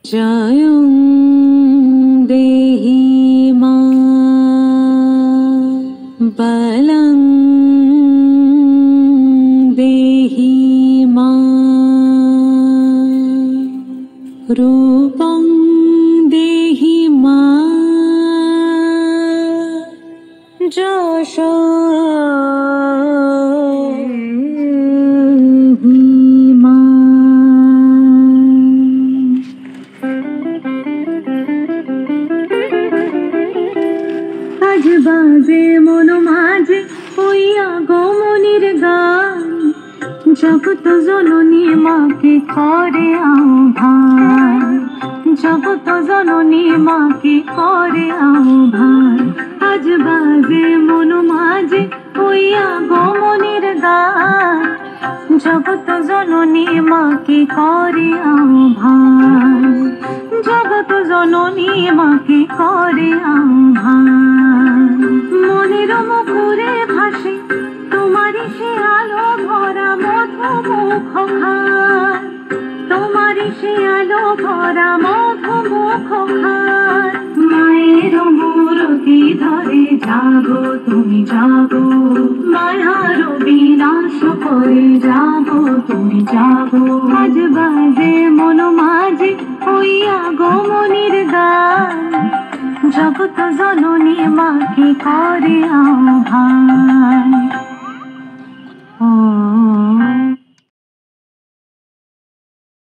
জয়ং দেহি মা বলং দেহি মা রূপং দেহি মা যশো মা। আজ বাজে মন মাঝে ওই আগমনীর গান, জগত জননী মাকে করে আহ্বান, জগত জননী মাকে করে আহ্বান। আজ বাজে মন মাঝে ওই আগমনীর গান, জগত জননী মাকে করে আহ্বান, জগত জননী মাকে করে আহ্বান। মনের মুখরে ভাসে তোমারই সে আলো ভরা মধুমুখ খান, তোমারই সে আলো ভরা মধুমুখ খান। মায়ের মূরতি ধরে জাগো তুমি জাগো, মায়ার বিনাশ করে জাগো তুমি জাগো। আজ বাজে মন মাঝে ওই আগমনীর গান, জগত জননী মাকে করে আহ্বান।